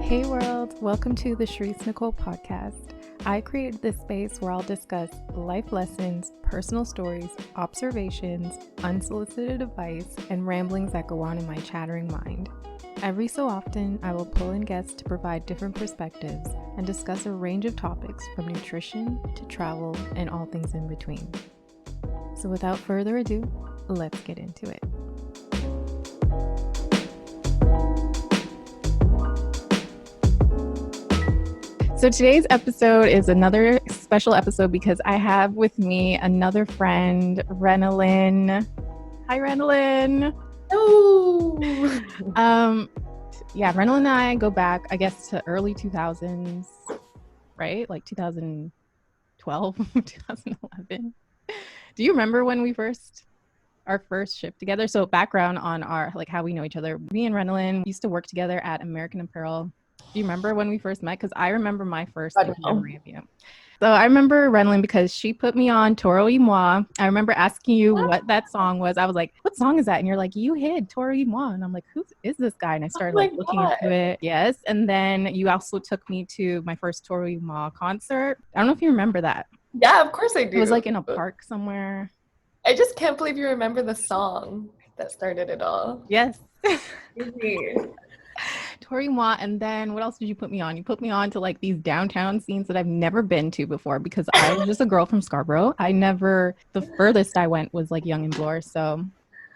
Hey world, welcome to the Sherese Nicole Podcast. I created this space where I'll discuss life lessons, personal stories, observations, unsolicited advice, and ramblings that go on in my chattering mind. Every so often, I will pull in guests to provide different perspectives and discuss a range of topics from nutrition to travel and all things in between. So without further ado, let's get into it. So today's episode is another special episode because I have with me another friend, Renelyn. Hi, Renelyn. Oh. Renelyn and I go back, I guess, to early 2000s, right? Like 2012, 2011. Do you remember when our first shift together? So background on how we know each other. Me and Renelyn used to work together at American Apparel. Do you remember when we first met? Because I remember my first memory of you. So I remember Renelyn because she put me on Toro y Moi. I remember asking you what that song was. I was like, what song is that? And you're like, you hid Toro y Moi. And I'm like, who is this guy? And I started looking into it. Yes. And then you also took me to my first Toro y Moi concert. I don't know if you remember that. Yeah, of course I do. It was like in a park somewhere. I just can't believe you remember the song that started it all. Yes. Toro y Moi. And then what else did you put me on? You put me on to like these downtown scenes that I've never been to before because I was just a girl from Scarborough. The furthest I went was like Young and Bloor. So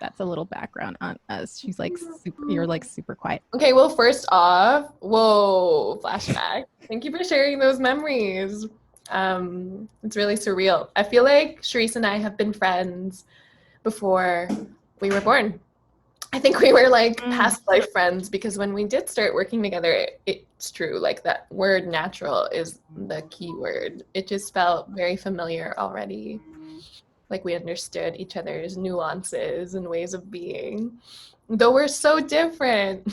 that's a little background on us. She's like you're like super quiet. Okay, well, first off, whoa, flashback. Thank you for sharing those memories. It's really surreal. I feel like Sherese and I have been friends before we were born. I think we were like past life friends because when we did start working together, it's true. Like that word natural is the key word. It just felt very familiar already. Like we understood each other's nuances and ways of being, though we're so different.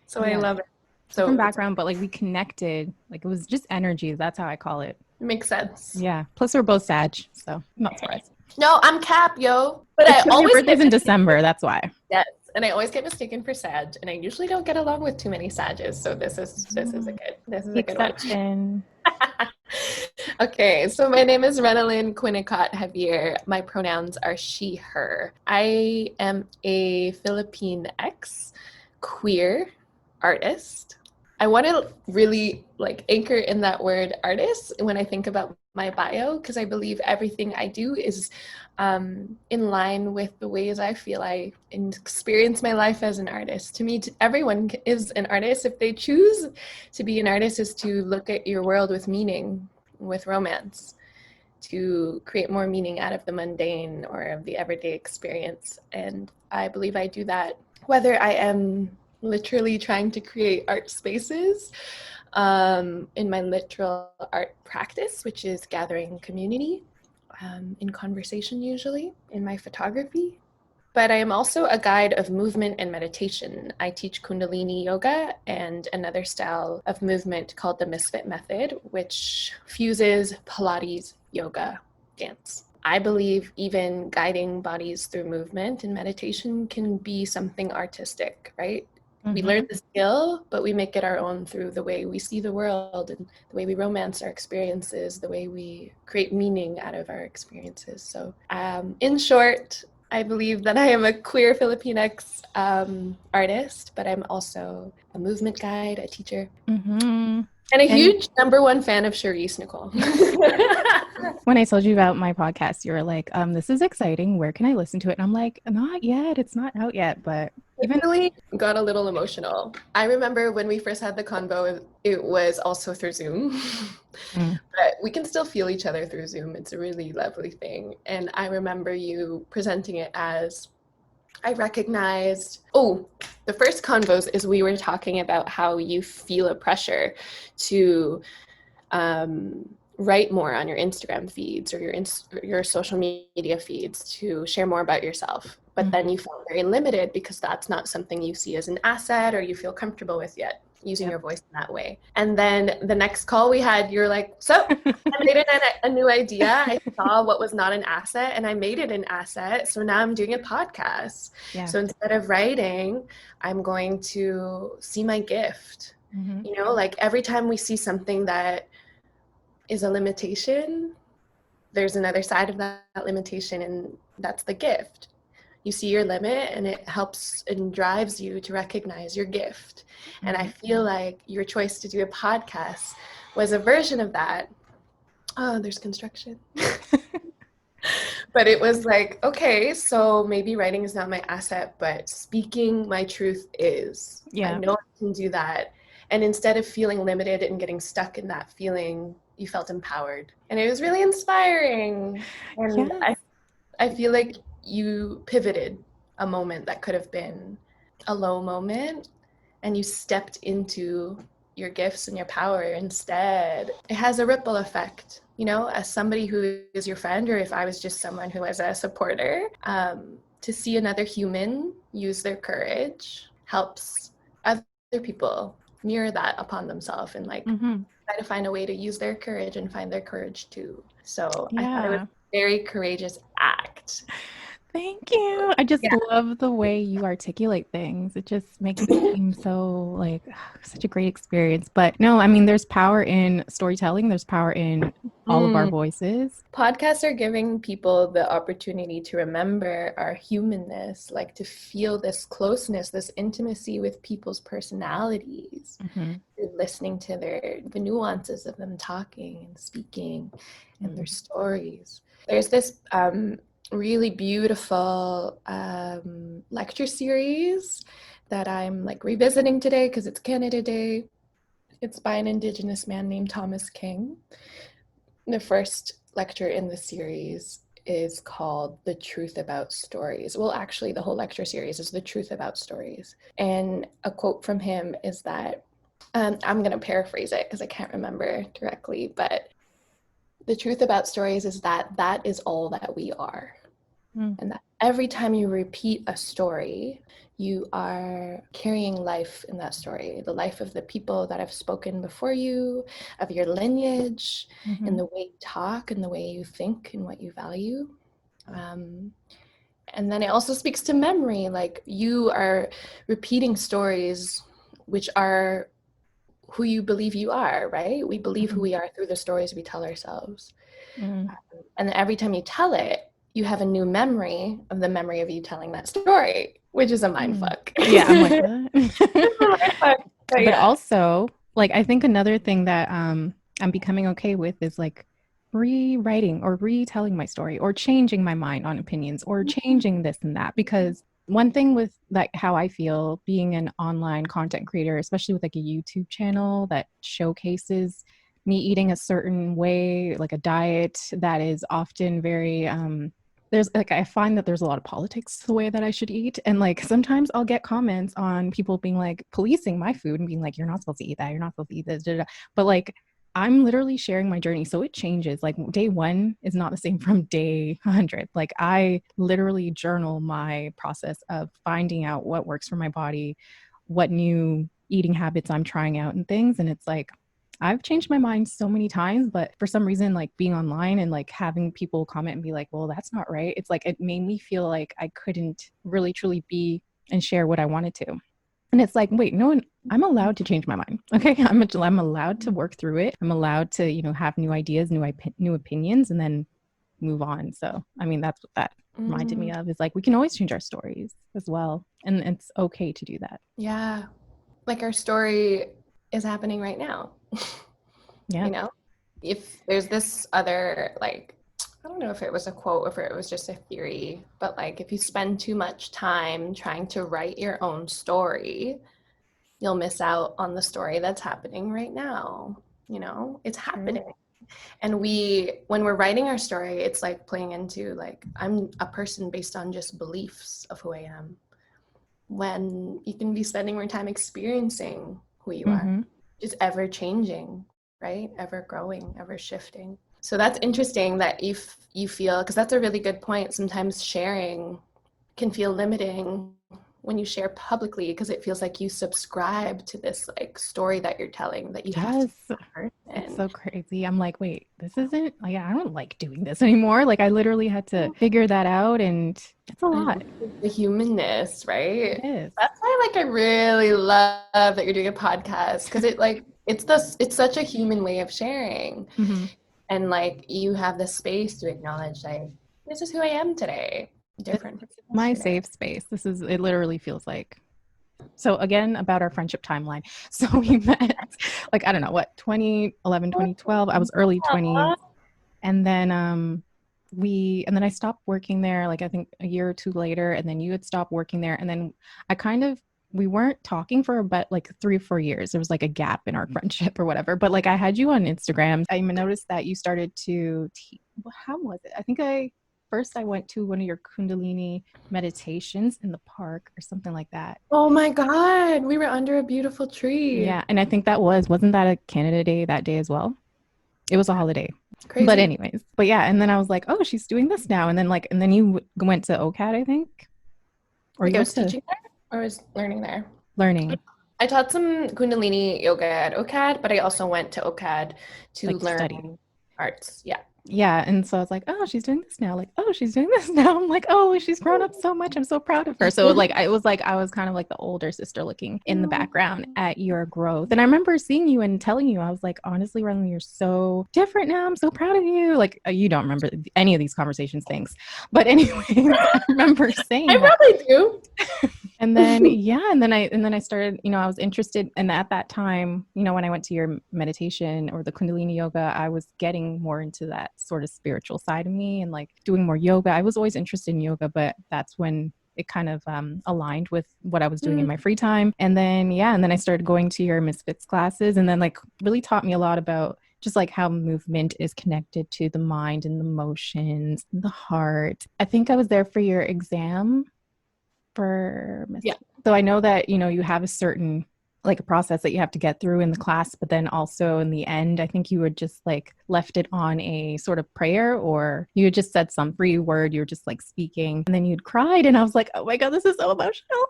So yeah. I love it. So different background, but like we connected. Like it was just energy. That's how I call it. Makes sense. Yeah. Plus we're both Sag, so I'm not surprised. No, I'm Cap, yo. But your birthday's in December. That's why. Yes. And I always get mistaken for Sag, and I usually don't get along with too many Sages, so this is a good one. Okay, so my name is Renelyn Quinnicott Javier. My pronouns are she, her. I am a Philippine queer artist. I want to really anchor in that word artist when I think about my bio, because I believe everything I do is in line with the ways I feel I experience my life as an artist. To me, everyone is an artist. If they choose to be an artist, is to look at your world with meaning, with romance, to create more meaning out of the mundane or of the everyday experience. And I believe I do that whether I am literally trying to create art spaces in my literal art practice, which is gathering community in conversation, usually in my photography. But I am also a guide of movement and meditation. I teach Kundalini yoga and another style of movement called the Misfit Method, which fuses Pilates, yoga, dance. I believe even guiding bodies through movement and meditation can be something artistic, right? We learn the skill, but we make it our own through the way we see the world and the way we romance our experiences, the way we create meaning out of our experiences. So in short, I believe that I am a queer Filipinx artist, but I'm also a movement guide, a teacher, and a huge number one fan of Sherese Nicole. When I told you about my podcast, you were like, this is exciting. Where can I listen to it? And I'm like, not yet. It's not out yet, but even really got a little emotional. I remember when we first had the convo, it was also through Zoom, but we can still feel each other through Zoom. It's a really lovely thing. And I remember you presenting it as, I recognized, the first convos is we were talking about how you feel a pressure to write more on your Instagram feeds or your social media feeds to share more about yourself. But then you feel very limited because that's not something you see as an asset or you feel comfortable with yet. using your voice in that way. And then the next call we had, you're like, so I made a new idea. I saw what was not an asset and I made it an asset. So now I'm doing a podcast. Yeah. So instead of writing, I'm going to see my gift. You know, like every time we see something that is a limitation, there's another side of that limitation, and that's the gift. You see your limit and it helps and drives you to recognize your gift. And I feel like your choice to do a podcast was a version of that. Oh, there's construction. But it was like, okay, so maybe writing is not my asset, but speaking my truth is. I know I can do that. And instead of feeling limited and getting stuck in that feeling, you felt empowered. And it was really inspiring. And I feel like you pivoted a moment that could have been a low moment, and you stepped into your gifts and your power instead. It has a ripple effect, you know, as somebody who is your friend, or if I was just someone who was a supporter, to see another human use their courage helps other people mirror that upon themselves and like try to find a way to use their courage and find their courage too. So I thought it was a very courageous act. Thank you. I just love the way you articulate things. It just makes it seem so like such a great experience. But no, I mean, there's power in storytelling. There's power in all of our voices. Podcasts are giving people the opportunity to remember our humanness, like to feel this closeness, this intimacy with people's personalities, listening to the nuances of them talking and speaking and their stories. There's this really beautiful lecture series that I'm like revisiting today because it's Canada Day. It's by an Indigenous man named Thomas King. The first lecture in the series is called The Truth About Stories. Well, actually, the whole lecture series is The Truth About Stories. And a quote from him is that, I'm going to paraphrase it because I can't remember directly, but the truth about stories is that that is all that we are. And that every time you repeat a story, you are carrying life in that story, the life of the people that have spoken before you, of your lineage, and the way you talk and the way you think and what you value. And then it also speaks to memory, like you are repeating stories which are who you believe you are, right? We believe who we are through the stories we tell ourselves. And every time you tell it, you have a new memory of the memory of you telling that story, which is a mind fuck. Yeah, I'm like, what? But also, like, I think another thing that I'm becoming okay with is like rewriting or retelling my story or changing my mind on opinions or changing this and that. Because one thing with like how I feel being an online content creator, especially with like a YouTube channel that showcases me eating a certain way, like a diet that is often very there's like, I find that there's a lot of politics the way that I should eat. And like, sometimes I'll get comments on people being like policing my food and being like, you're not supposed to eat that. You're not supposed to eat this. But like, I'm literally sharing my journey. So it changes. Like day 1 is not the same from day 100. Like I literally journal my process of finding out what works for my body, what new eating habits I'm trying out and things. And it's like, I've changed my mind so many times, but for some reason, like being online and like having people comment and be like, well, that's not right. It's like, it made me feel like I couldn't really truly be and share what I wanted to. And it's like, wait, no, I'm allowed to change my mind. Okay. I'm allowed to work through it. I'm allowed to, you know, have new ideas, new opinions, and then move on. So, I mean, that's what that reminded me of, is like, we can always change our stories as well. And it's okay to do that. Yeah. Like our story is happening right now. Yeah. You know, if there's this other, like, I don't know if it was a quote or if it was just a theory, but like if you spend too much time trying to write your own story, you'll miss out on the story that's happening right now. You know, it's happening. And when we're writing our story, it's like playing into like, I'm a person based on just beliefs of who I am, when you can be spending more time experiencing who you are. It's ever changing, right? Ever growing, ever shifting. So that's interesting that if you feel, because that's a really good point. Sometimes sharing can feel limiting when you share publicly, because it feels like you subscribe to this like story that you're telling, that you have to be that person. It's so crazy. I'm like, wait, this isn't like, I don't like doing this anymore. Like I literally had to figure that out, and it's a lot. The humanness, right? It is. That's why like I really love that you're doing a podcast, because it's such a human way of sharing. Mm-hmm. And like you have the space to acknowledge like, this is who I am today. Different. It's my safe space. It literally feels like. So again, about our friendship timeline. So we met like, I don't know what, 2011, 2012. I was early 20s. And then I stopped working there, like I think a year or two later, and then you had stopped working there. And then we weren't talking for about like 3 or 4 years. There was like a gap in our friendship or whatever. But like I had you on Instagram. I noticed that you started to how was it? I think first I went to one of your Kundalini meditations in the park or something like that. Oh my God, we were under a beautiful tree. Yeah, and I think wasn't that a Canada Day that day as well? It was a holiday. Crazy. But anyways, and then I was like, oh, she's doing this now. And then you went to OCAD, I think. Or you was teaching there, or was learning there? Learning. I taught some Kundalini yoga at OCAD, but I also went to OCAD to learn study arts. Yeah. Yeah. And so I was like, oh, she's doing this now. Like, oh, she's doing this now. I'm like, oh, she's grown up so much. I'm so proud of her. So like, I was kind of like the older sister looking in the background at your growth. And I remember seeing you and telling you, I was like, honestly, Renelyn, you're so different now. I'm so proud of you. Like, you don't remember any of these conversations, thanks. But anyway, I remember saying I probably do. And then, and then I started, I was interested. And at that time, when I went to your meditation or the Kundalini yoga, I was getting more into that sort of spiritual side of me and like doing more yoga. I was always interested in yoga, but that's when it kind of aligned with what I was doing in my free time. And then, I started going to your Misfits classes, and then like really taught me a lot about just like how movement is connected to the mind and the emotions, the heart. I think I was there for your exam for Misfits. So I know that, you have a certain like a process that you have to get through in the class, but then also in the end, I think you would just like left it on a sort of prayer, or you had just said some free word, you were just like speaking, and then you'd cried, and I was like, oh my God, this is so emotional.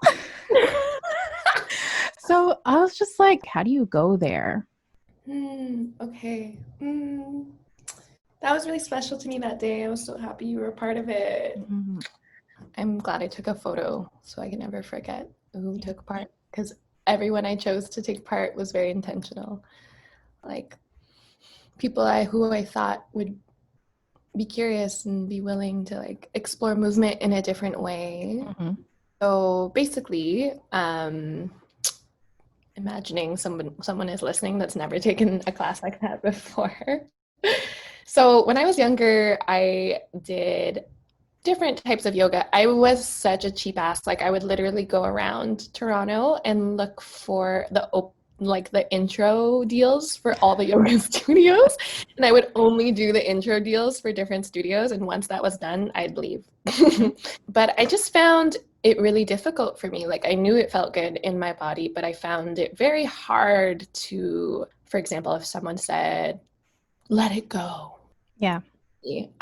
So I was just like, how do you go there? Okay. That was really special to me that day. I was so happy you were a part of it. Mm-hmm. I'm glad I took a photo so I can never forget who took part, because everyone I chose to take part was very intentional. Like people who I thought would be curious and be willing to like explore movement in a different way. Mm-hmm. So basically, imagining someone is listening that's never taken a class like that before. So when I was younger, I did different types of yoga. I was such a cheap ass. Like I would literally go around Toronto and look for the intro deals for all the yoga studios. And I would only do the intro deals for different studios. And once that was done, I'd leave. But I just found it really difficult for me. Like I knew it felt good in my body, but I found it very hard to, for example, if someone said, let it go. Yeah.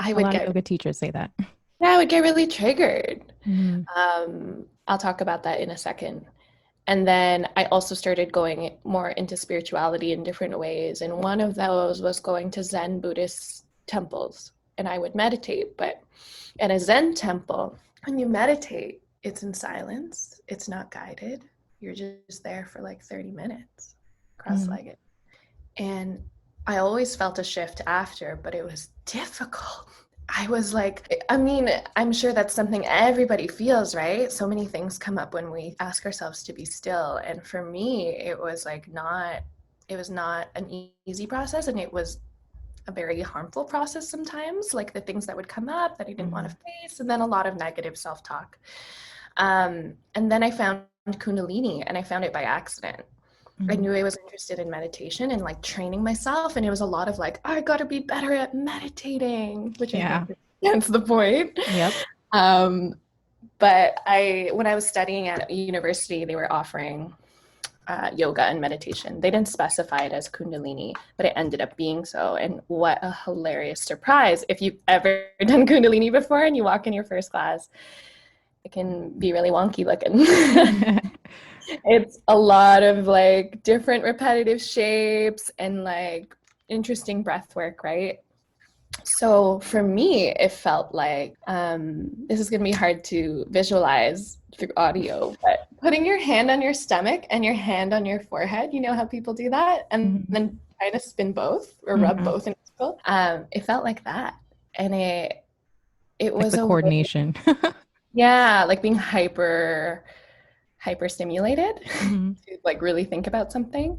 I would get yoga teachers say that. Yeah, I would get really triggered. Mm-hmm. I'll talk about that in a second. And then I also started going more into spirituality in different ways. And one of those was going to Zen Buddhist temples. And I would meditate. But in a Zen temple, when you meditate, it's in silence. It's not guided. You're just there for like 30 minutes, cross-legged. Mm-hmm. And I always felt a shift after, but it was difficult. I was like, I'm sure that's something everybody feels, right? So many things come up when we ask ourselves to be still. And for me, it was not an easy process. And it was a very harmful process sometimes, like the things that would come up that I didn't want to face. And then a lot of negative self-talk. And then I found Kundalini, and I found it by accident. I knew I was interested in meditation and like training myself. And it was a lot of like, I got to be better at meditating, which I think that's the point. Yep. But when I was studying at university, they were offering yoga and meditation. They didn't specify it as Kundalini, but it ended up being so. And what a hilarious surprise if you've ever done Kundalini before and you walk in your first class it can be really wonky looking. It's a lot of like different repetitive shapes and like interesting breath work, right? So for me, it felt like this is going to be hard to visualize through audio, but putting your hand on your stomach and your hand on your forehead, you know how people do that? And then trying to spin both or rub both in a circle. It felt like that. And it was like the coordination. Yeah, like being hyper stimulated to like really think about something.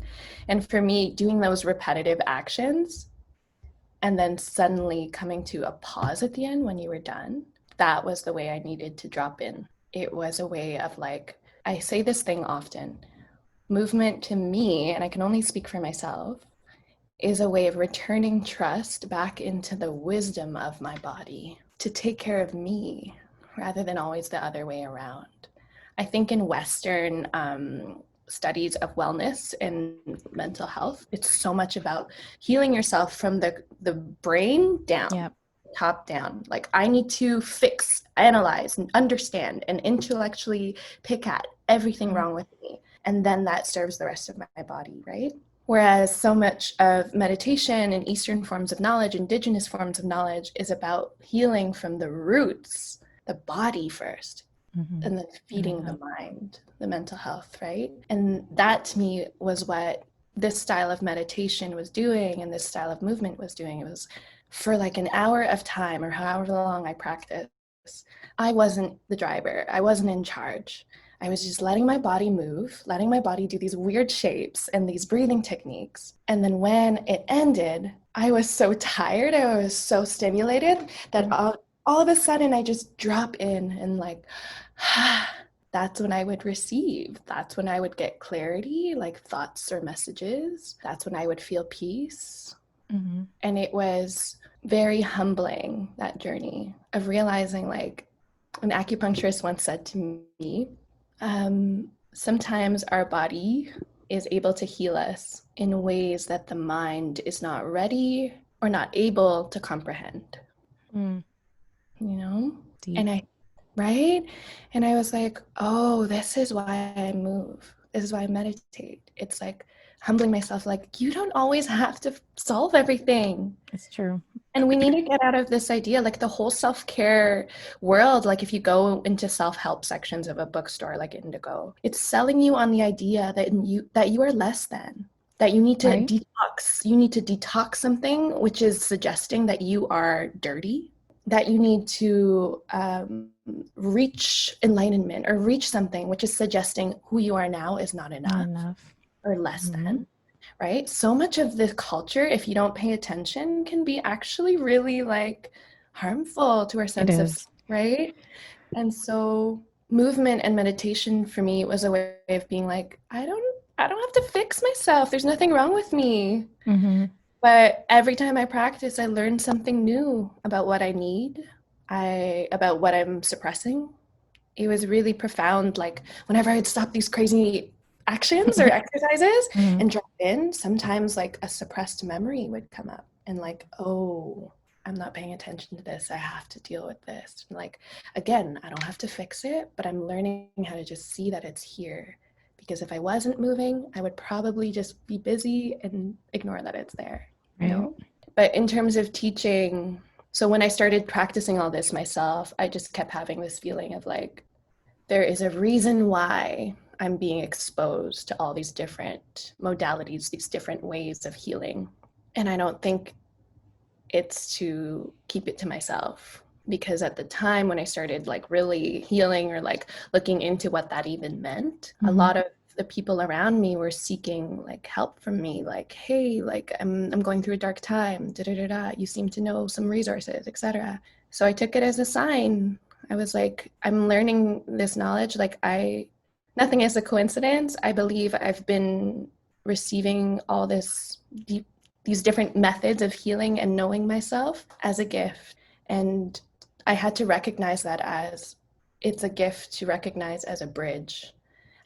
And for me, doing those repetitive actions and then suddenly coming to a pause at the end when you were done, that was the way I needed to drop in. It was a way of like, I say this thing often, movement to me, and I can only speak for myself, is a way of returning trust back into the wisdom of my body to take care of me rather than always the other way around. I think in Western studies of wellness and mental health, it's so much about healing yourself from the brain down, top down. Like I need to fix, analyze, and understand and intellectually pick at everything wrong with me. And then that serves the rest of my body, right? Whereas so much of meditation and Eastern forms of knowledge, indigenous forms of knowledge, is about healing from the roots, the body first, and then feeding the mind, the mental health, right? And that to me was what this style of meditation was doing and this style of movement was doing. It was for like an hour of time or however long I practiced. I wasn't the driver. I wasn't in charge. I was just letting my body move, letting my body do these weird shapes and these breathing techniques. And then when it ended, I was so tired, I was so stimulated that all of a sudden I just drop in and like, that's when I would receive. That's when I would get clarity, like thoughts or messages. That's when I would feel peace. And it was very humbling, that journey of realizing, like, an acupuncturist once said to me, sometimes our body is able to heal us in ways that the mind is not ready or not able to comprehend. You know? Deep. And I was like, oh, this is why I move. This is why I meditate. It's like humbling myself, like, you don't always have to solve everything. It's true. And we need to get out of this idea, like the whole self-care world, like if you go into self-help sections of a bookstore like Indigo, it's selling you on the idea that you are less than, that you need to detox. You need to detox something, which is suggesting that you are dirty, that you need to reach enlightenment or reach something, which is suggesting who you are now is not enough. Or less than. Right? So much of the culture, if you don't pay attention, can be actually really like harmful to our sense of, right? And so movement and meditation for me was a way of being like, I don't have to fix myself. There's nothing wrong with me. But every time I practice, I learn something new about what I need, about what I'm suppressing. It was really profound. Like whenever I'd stop these crazy actions or exercises and drop in, sometimes like a suppressed memory would come up and like, oh, I'm not paying attention to this. I have to deal with this. And like, again, I don't have to fix it, but I'm learning how to just see that it's here. Because if I wasn't moving, I would probably just be busy and ignore that it's there. You know? But in terms of teaching, so when I started practicing all this myself, I just kept having this feeling of like, there is a reason why I'm being exposed to all these different modalities, these different ways of healing. And I don't think it's to keep it to myself, because at the time when I started like really healing or like looking into what that even meant, a lot of the people around me were seeking like help from me, like, hey, like I'm going through a dark time, you seem to know some resources, etc. So I took it as a sign. I was like, I'm learning this knowledge, like nothing is a coincidence. I believe I've been receiving all these different methods of healing and knowing myself as a gift. And I had to recognize that as it's a gift to recognize as a bridge.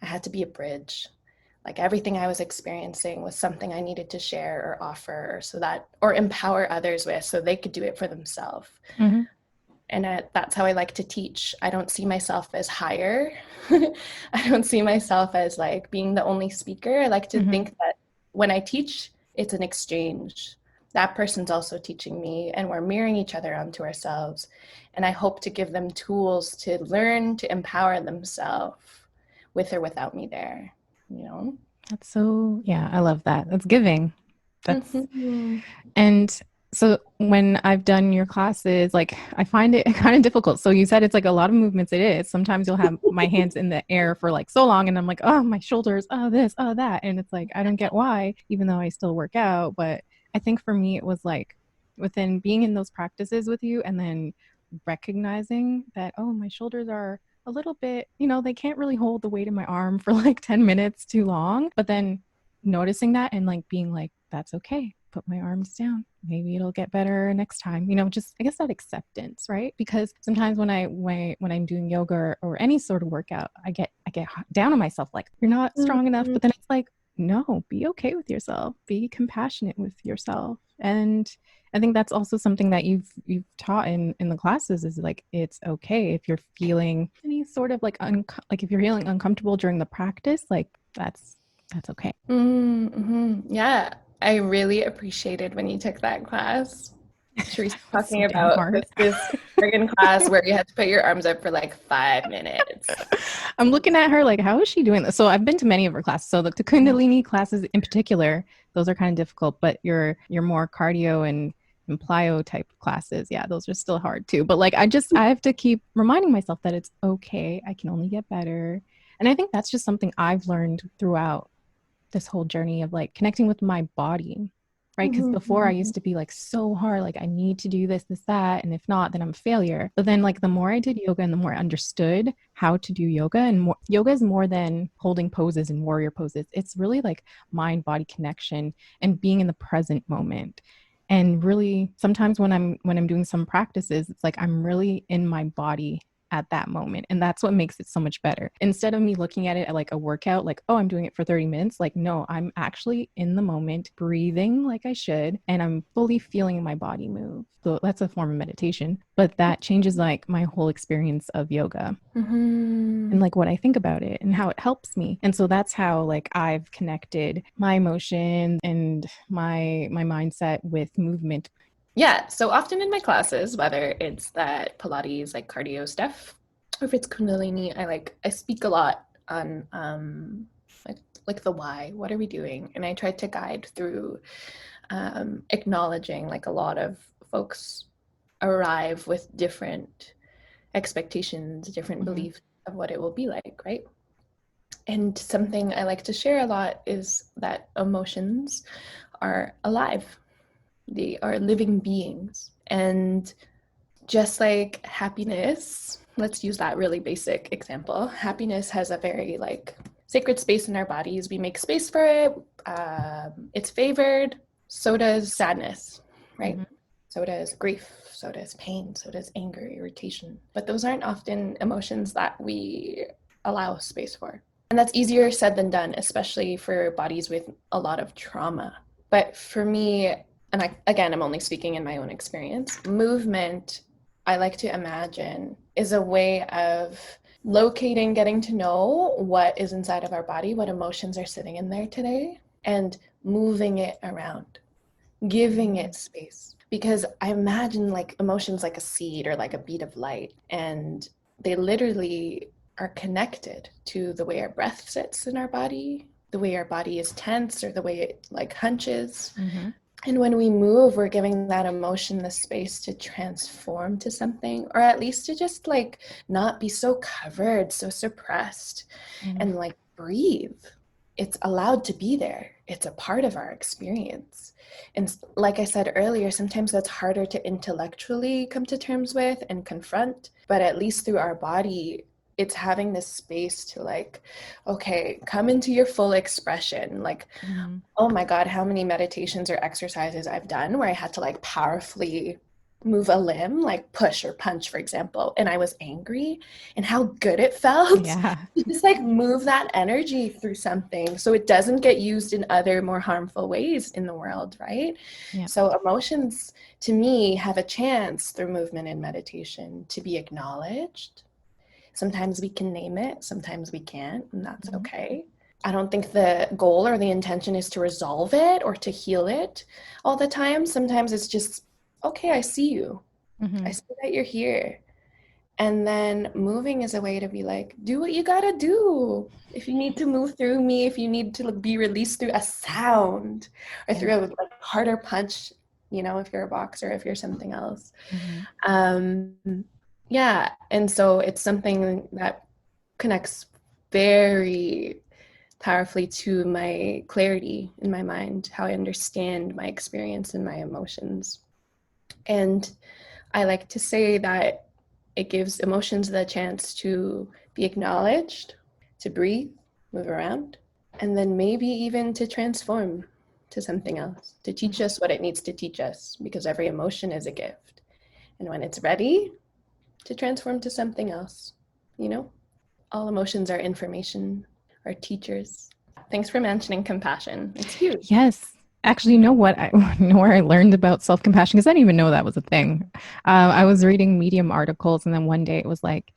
I had to be a bridge. Like everything I was experiencing was something I needed to share or offer or empower others with so they could do it for themselves. And that's how I like to teach. I don't see myself as higher. I don't see myself as like being the only speaker. I like to think that when I teach, it's an exchange. That person's also teaching me, and we're mirroring each other onto ourselves. And I hope to give them tools to learn to empower themselves with or without me there, you know? That's so, yeah, I love that. That's giving. That's, and so when I've done your classes, like I find it kind of difficult. So you said it's like a lot of movements. It is. Sometimes you'll have my hands in the air for like so long and I'm like, oh, my shoulders, oh, this, oh, that. And it's like, I don't get why, even though I still work out. But I think for me, it was like within being in those practices with you and then recognizing that, oh, my shoulders are a little bit, they can't really hold the weight in my arm for like 10 minutes too long. But then noticing that and like being like, that's okay. Put my arms down. Maybe it'll get better next time. Just I guess that acceptance, right? Because sometimes when I'm doing yoga or any sort of workout, I get down on myself like you're not strong enough. But then it's like, no, be okay with yourself. Be compassionate with yourself. And I think that's also something that you've taught in the classes is like it's okay if you're feeling any sort of like like if you're feeling uncomfortable during the practice, like that's okay. Yeah, I really appreciated when you took that class. Sherese talking about this friggin' class where you had to put your arms up for like 5 minutes. I'm looking at her like, how is she doing this? So I've been to many of her classes. So the Kundalini classes in particular, those are kind of difficult, but your more cardio and plyo type classes, yeah, those are still hard too. But like, I have to keep reminding myself that it's okay. I can only get better. And I think that's just something I've learned throughout this whole journey of like connecting with my body, right? Because before I used to be like so hard, like I need to do this, that, and if not, then I'm a failure. But then like the more I did yoga and the more I understood how to do yoga, and yoga is more than holding poses and warrior poses. It's really like mind body connection and being in the present moment. And really sometimes when I'm doing some practices, it's like I'm really in my body at that moment. And that's what makes it so much better. Instead of me looking at it like a workout, like, oh, I'm doing it for 30 minutes. Like, no, I'm actually in the moment, breathing like I should, and I'm fully feeling my body move. So that's a form of meditation, but that changes like my whole experience of yoga and like what I think about it and how it helps me. And so that's how like I've connected my emotion and my mindset with movement. Yeah, so often in my classes, whether it's that Pilates, like cardio stuff, or if it's Kundalini, I speak a lot on like the why. What are we doing? And I try to guide through acknowledging like a lot of folks arrive with different expectations, different beliefs of what it will be like, right? And something I like to share a lot is that emotions are alive. They are living beings. And just like happiness, let's use that really basic example. Happiness has a very like sacred space in our bodies. We make space for it. It's favored. So does sadness, right? So does grief. So does pain. So does anger, irritation. But those aren't often emotions that we allow space for. And that's easier said than done, especially for bodies with a lot of trauma. But for me, and I'm only speaking in my own experience, movement, I like to imagine, is a way of locating, getting to know what is inside of our body, what emotions are sitting in there today, and moving it around, giving it space. Because I imagine like emotions like a seed or like a bead of light, and they literally are connected to the way our breath sits in our body, the way our body is tense, or the way it like hunches. And when we move, we're giving that emotion the space to transform to something, or at least to just like not be so covered, so suppressed, and like breathe. It's allowed to be there. It's a part of our experience. And like I said earlier, sometimes that's harder to intellectually come to terms with and confront, but at least through our body, it's having this space to like, okay, come into your full expression. Like, oh my God, how many meditations or exercises I've done where I had to like powerfully move a limb, like push or punch, for example, and I was angry, and how good it felt Yeah. to just like move that energy through something so it doesn't get used in other more harmful ways in the world, right? Yeah. So emotions to me have a chance through movement and meditation to be acknowledged. Sometimes we can name it, sometimes we can't, and that's okay. I don't think the goal or the intention is to resolve it or to heal it all the time. Sometimes it's just, okay, I see you. I see that you're here. And then moving is a way to be like, do what you gotta do. If you need to move through me, if you need to be released through a sound or through a like harder punch, you know, if you're a boxer, if you're something else. Yeah. And so it's something that connects very powerfully to my clarity in my mind, how I understand my experience and my emotions. And I like to say that it gives emotions the chance to be acknowledged, to breathe, move around, and then maybe even to transform to something else, to teach us what it needs to teach us, because every emotion is a gift. And when it's ready, to transform to something else, you know? All emotions are information, are teachers. Thanks for mentioning compassion. It's huge. Yes. Actually, you know what? I know where I learned about self-compassion because I didn't even know that was a thing. I was reading Medium articles, and then one day it was like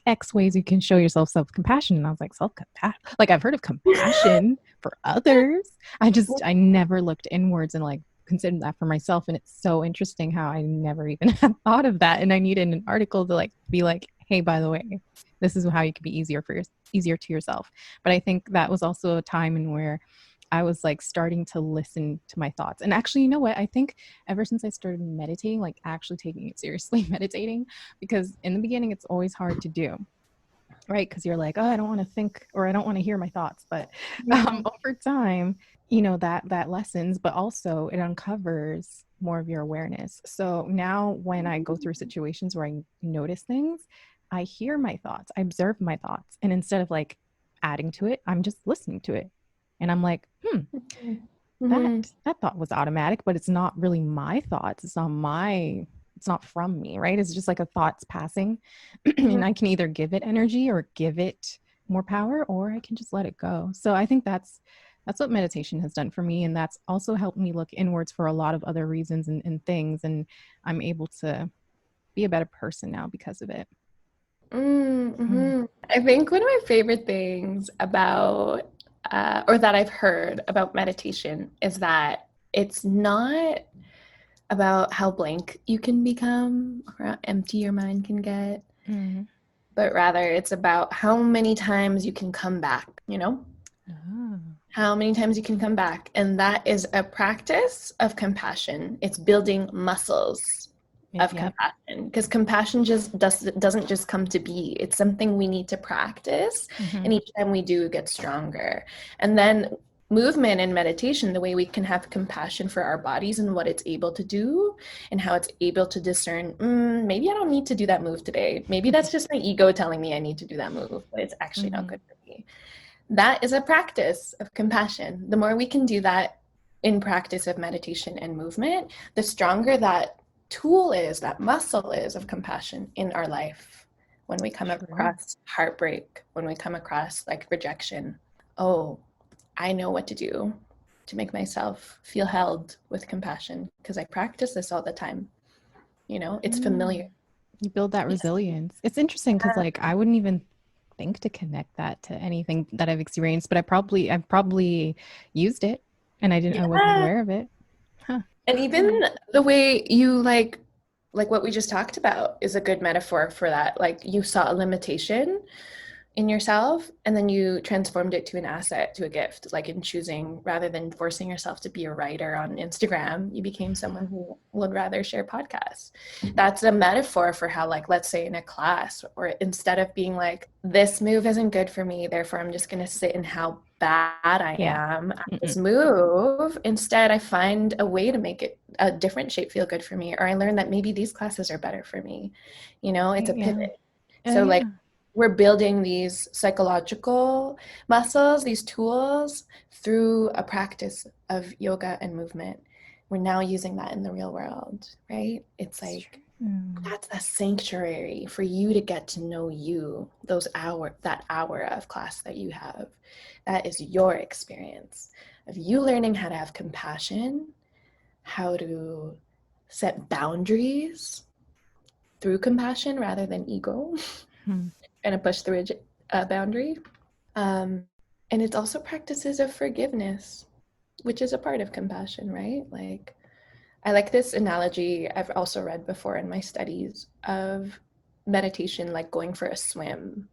X ways you can show yourself self-compassion, and I was like, self-compassion? Like I've heard of compassion for others. I never looked inwards and like considered that for myself, and it's so interesting how I never even had thought of that, and I needed an article to like be like, hey, by the way, this is how you could be easier to yourself. But I think that was also a time in where I was like starting to listen to my thoughts. And actually, you know what? I think ever since I started meditating, like actually taking it seriously, meditating, because in the beginning, it's always hard to do, right? Because you're like, oh, I don't want to think or I don't want to hear my thoughts. But over time, you know, that lessens, but also it uncovers more of your awareness. So now when I go through situations where I notice things, I hear my thoughts, I observe my thoughts. And instead of like adding to it, I'm just listening to it. And I'm like, that thought was automatic, but it's not really my thoughts. It's not from me, right? It's just like a thought's passing. And I can either give it energy or give it more power, or I can just let it go. So I think that's what meditation has done for me. And that's also helped me look inwards for a lot of other reasons and things. And I'm able to be a better person now because of it. I think one of my favorite things about or that I've heard about meditation is that it's not about how blank you can become or how empty your mind can get, but rather it's about how many times you can come back, you know? How many times you can come back. And that is a practice of compassion. It's building muscles of compassion, because compassion just doesn't just come to be. It's something we need to practice, and each time we do, it gets stronger. And then movement and meditation, the way we can have compassion for our bodies and what it's able to do and how it's able to discern, maybe I don't need to do that move today. Maybe that's just my ego telling me I need to do that move, but it's actually not good for me. That is a practice of compassion. The more we can do that in practice of meditation and movement, the stronger that tool is, that muscle is of compassion in our life. When we come across heartbreak, when we come across like rejection, oh, I know what to do to make myself feel held with compassion because I practice this all the time. You know, it's familiar. You build that resilience. It's interesting because like I wouldn't even think to connect that to anything that I've experienced, but I've probably used it and I wasn't aware of it. And even the way you like what we just talked about is a good metaphor for that. Like you saw a limitation in yourself and then you transformed it to an asset, to a gift, like in choosing, rather than forcing yourself to be a writer on Instagram, you became someone who would rather share podcasts. That's a metaphor for how, like, let's say in a class, or instead of being like, this move isn't good for me, therefore I'm just going to sit in how bad I am at this move. Instead, I find a way to make it a different shape feel good for me, or I learn that maybe these classes are better for me. You know, it's a pivot. So like, we're building these psychological muscles, these tools, through a practice of yoga and movement. we're now using that in the real world, right? It's like, that's a sanctuary for you to get to know you, that hour of class that you have. That is your experience of you learning how to have compassion, how to set boundaries through compassion rather than ego, and a push through a boundary. And it's also practices of forgiveness, which is a part of compassion, right? Like, I like this analogy I've also read before in my studies of meditation, like going for a swim.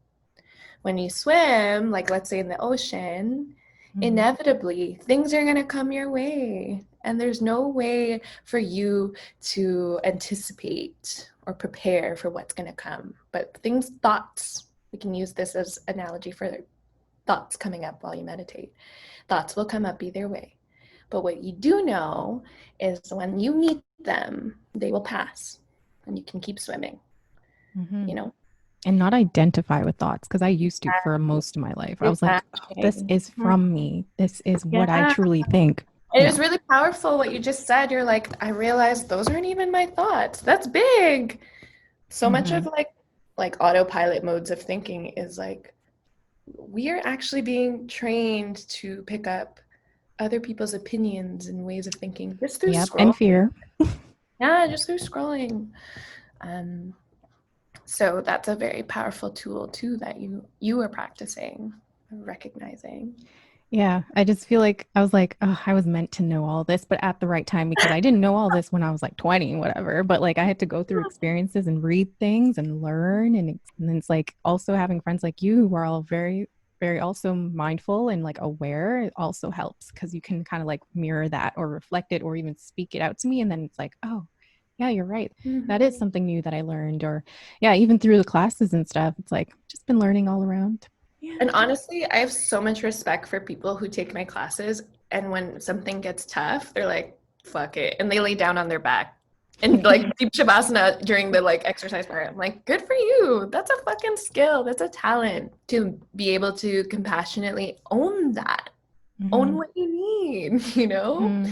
When you swim, like let's say in the ocean, inevitably things are going to come your way. And there's no way for you to anticipate or prepare for what's going to come. But thoughts, we can use this as analogy for thoughts coming up while you meditate. Thoughts will come up either way. But what you do know is when you meet them, they will pass and you can keep swimming, you know? And not identify with thoughts, because I used to for most of my life. I was like, oh, this is from me. This is what I truly think. It was really powerful what you just said. You're like, I realized those aren't even my thoughts. That's big. So much of like autopilot modes of thinking is like, we are actually being trained to pick up other people's opinions and ways of thinking just through scrolling. And fear. Yeah, just through scrolling. So that's a very powerful tool too that you are practicing, recognizing. Yeah, I just feel like I was like, oh, I was meant to know all this, but at the right time, because I didn't know all this when I was like 20, whatever. But like I had to go through experiences and read things and learn. And then it's like also having friends like you who are all very, very also mindful and like aware. It also helps because you can kind of like mirror that or reflect it or even speak it out to me. And then it's like, oh, yeah, you're right. That is something new that I learned. Or yeah, even through the classes and stuff, it's like just been learning all around. Yeah. And honestly, I have so much respect for people who take my classes and when something gets tough, they're like, fuck it. And they lay down on their back and like deep shavasana during the like exercise part. I'm like, good for you. That's a fucking skill. That's a talent to be able to compassionately own that. Own what you need, you know?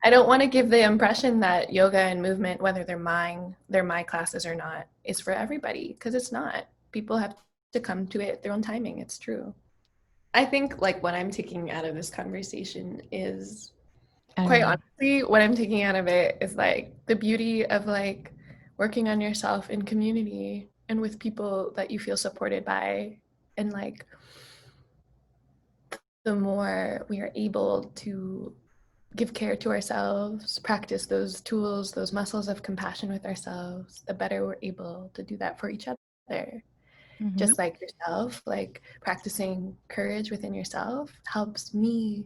I don't want to give the impression that yoga and movement, whether they're my classes or not, is for everybody, because it's not. People have to come to it at their own timing. It's true. I think like what I'm taking out of this conversation is, quite honestly, what I'm taking out of it is like the beauty of like working on yourself in community and with people that you feel supported by. And like the more we are able to give care to ourselves, practice those tools, those muscles of compassion with ourselves, the better we're able to do that for each other. Just like yourself, like practicing courage within yourself helps me,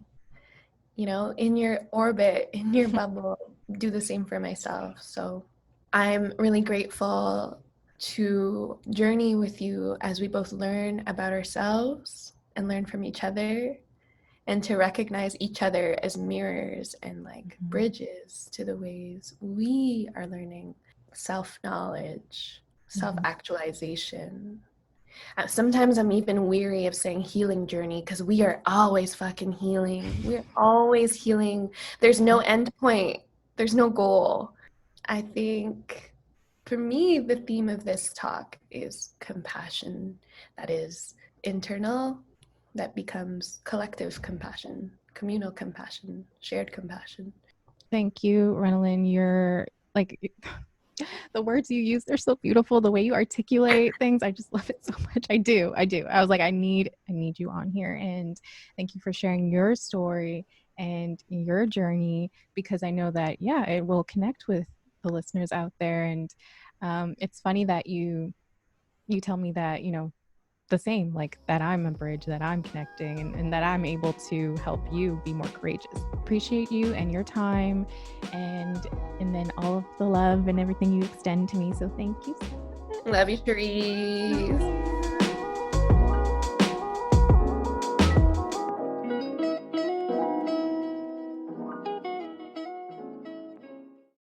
you know, in your orbit, in your bubble, do the same for myself. So I'm really grateful to journey with you as we both learn about ourselves and learn from each other, and to recognize each other as mirrors and like bridges to the ways we are learning self-knowledge, self-actualization. Sometimes I'm even weary of saying healing journey because we are always fucking healing. We're always healing. There's no end point. There's no goal. I think for me, the theme of this talk is compassion that is internal, that becomes collective compassion, communal compassion, shared compassion. Thank you, Renelyn. You're like, the words you use, they're so beautiful. The way you articulate things, I just love it so much. I do. I was like, I need you on here. And thank you for sharing your story and your journey, because I know that, yeah, it will connect with the listeners out there. And it's funny that you tell me that, you know, the same, like that I'm a bridge, that I'm connecting, and that I'm able to help you be more courageous. Appreciate you and your time, and then all of the love and everything you extend to me. So thank you so much. Love you, Sherese.